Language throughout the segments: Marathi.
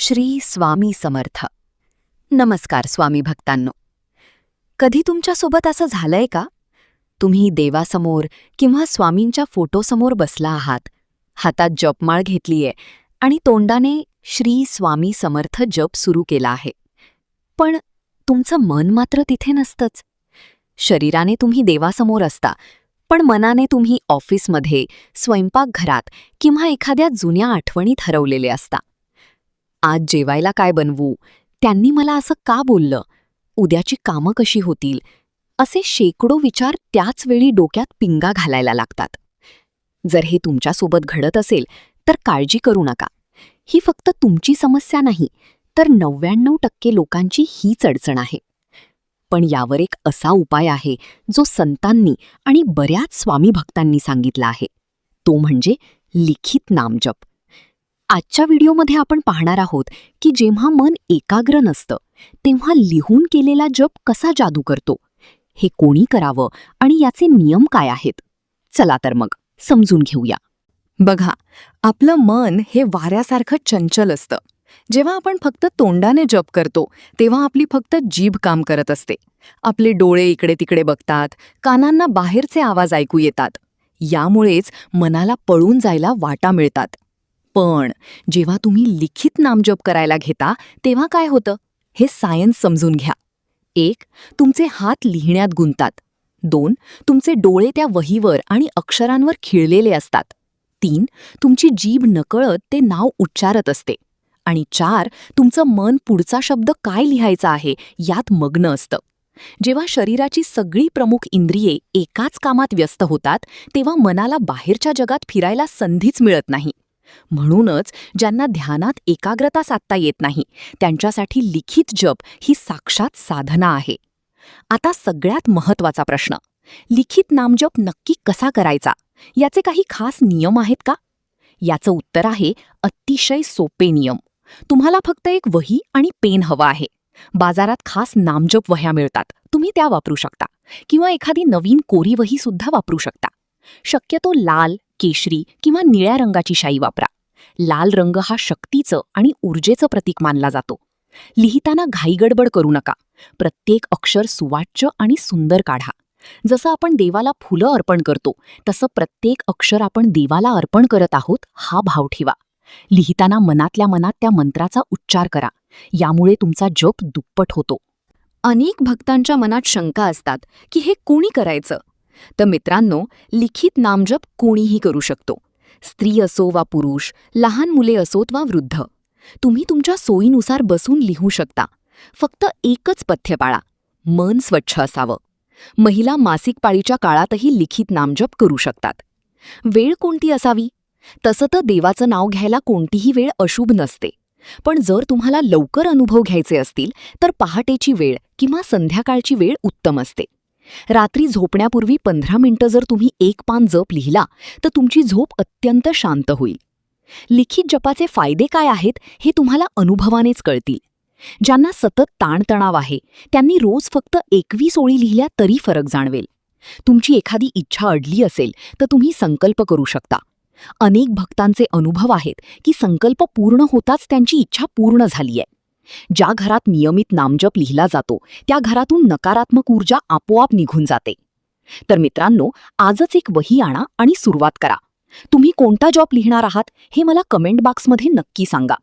श्री स्वामी समर्थ. नमस्कार स्वामी भक्तांनो. कधी तुमच्यासोबत असं झालंय का? तुम्ही देवासमोर किंवा स्वामींच्या फोटोसमोर बसला आहात, हातात जपमाळ घेतलीये आणि तोंडाने श्री स्वामी समर्थ जप सुरू केला आहे, पण तुमचं मन मात्र तिथे नसतंच. शरीराने तुम्ही देवासमोर असता, पण मनाने तुम्ही ऑफिसमध्ये, स्वयंपाकघरात किंवा एखाद्या जुन्या आठवणीत हरवलेले असता. आज जेवायला काय बनवू, त्यांनी मला असं का बोललं, उद्याची कामं कशी होतील, असे शेकडो विचार त्याच वेळी डोक्यात पिंगा घालायला लागतात. जर हे तुमच्यासोबत घडत असेल तर काळजी करू नका. ही फक्त तुमची समस्या नाही, तर 99% लोकांची हीच अडचण आहे. पण यावर एक असा उपाय आहे जो संतांनी आणि बऱ्याच स्वामी भक्तांनी सांगितला आहे. तो म्हणजे लिखित नामजप. आजच्या व्हिडिओमध्ये आपण पाहणार आहोत की जेव्हा मन एकाग्र नसतं तेव्हा लिहून केलेला जप कसा जादू करतो, हे कोणी करावं आणि याचे नियम काय आहेत. चला तर मग समजून घेऊया. बघा, आपलं मन हे वाऱ्यासारखं चंचल असतं. जेव्हा आपण फक्त तोंडाने जप करतो तेव्हा आपली फक्त जीभ काम करत असते. आपले डोळे इकडे तिकडे बघतात, कानांना बाहेरचे आवाज ऐकू येतात. यामुळेच मनाला पळून जायला वाटा मिळतात. पण जेव्हा तुम्ही लिखित नामजप करायला घेता तेव्हा काय होतं, हे सायन्स समजून घ्या. 1. तुमचे हात लिहिण्यात गुंतात. 2. तुमचे डोळे त्या वहीवर आणि अक्षरांवर खिळलेले असतात. 3. तुमची जीभ नकळत ते नाव उच्चारत असते. आणि 4. तुमचं मन पुढचा शब्द काय लिहायचा आहे यात मग्न असतं. जेव्हा शरीराची सगळी प्रमुख इंद्रिये एकाच कामात व्यस्त होतात तेव्हा मनाला बाहेरच्या जगात फिरायला संधीच मिळत नाही. म्हणूनच ज्यांना ध्यानात एकाग्रता साधता येत नाही त्यांच्यासाठी लिखित जप ही साक्षात साधना आहे. आता सगळ्यात महत्त्वाचा प्रश्न, लिखित नामजप नक्की कसा करायचा, याचे काही खास नियम आहेत का? याचं उत्तर आहे अतिशय सोपे नियम. तुम्हाला फक्त एक वही आणि पेन हवा आहे. बाजारात खास नामजप वह्या मिळतात, तुम्ही त्या वापरू शकता किंवा एखादी नवीन कोरी वही सुद्धा वापरू शकता. शक्यतो लाल, केशरी किंवा निळ्या रंगाची शाई वापरा. लाल रंग हा शक्तीचं आणि ऊर्जेचं प्रतीक मानला जातो. लिहिताना घाईगडबड करू नका. प्रत्येक अक्षर सुवाच्य आणि सुंदर काढा. जसं आपण देवाला फुलं अर्पण करतो तसं प्रत्येक अक्षर आपण देवाला अर्पण करत आहोत हा भाव ठेवा. लिहिताना मनातल्या मनात त्या मंत्राचा उच्चार करा. यामुळे तुमचा जप दुप्पट होतो. अनेक भक्तांच्या मनात शंका असतात की हे कोणी करायचं. तर मित्रांनो, लिखित नामजप कोणीही करू शकतो. स्त्री असो वा पुरुष, लहान मुले असोत वा वृद्ध. तुम्ही तुमच्या सोयीनुसार बसून लिहू शकता. फक्त एकच पथ्य पाळा, मन स्वच्छ असावं. महिला मासिक पाळीच्या काळातही लिखित नामजप करू शकतात. वेळ कोणती असावी? तसं तर देवाचं नाव घ्यायला कोणतीही वेळ अशुभ नसते. पण जर तुम्हाला लवकर अनुभव घ्यायचे असतील तर पहाटेची वेळ किंवा संध्याकाळची वेळ उत्तम असते. रात्री झोपण्यापूर्वी 15 मिनिटं जर तुम्ही एक पान जप लिहिला तर तुमची झोप अत्यंत शांत होईल. लिखित जपाचे फायदे काय आहेत हे तुम्हाला अनुभवानेच कळतील. ज्यांना सतत ताणतणाव आहे त्यांनी रोज फक्त 21 ओळी लिहिल्या तरी फरक जाणवेल. तुमची एखादी इच्छा अडली असेल तर तुम्ही संकल्प करू शकता. अनेक भक्तांचे अनुभव आहेत की संकल्प पूर्ण होताच त्यांची इच्छा पूर्ण झालीय. ज्या घरात नियमित नामजप लिहिला जातो त्या घरातून नकारात्मक ऊर्जा आपोआप निघून जाते. तर मित्रांनो, आजच एक वही आणा आणि सुरुवात करा. तुम्ही कोणता जप लिहिणार आहात हे मला कमेंट बॉक्समध्ये नक्की सांगा.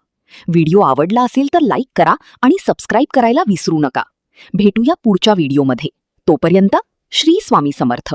व्हिडिओ आवडला असेल तर लाईक करा आणि सबस्क्राईब करायला विसरू नका. भेटूया पुढच्या व्हिडिओमध्ये. तोपर्यंत श्री स्वामी समर्थ.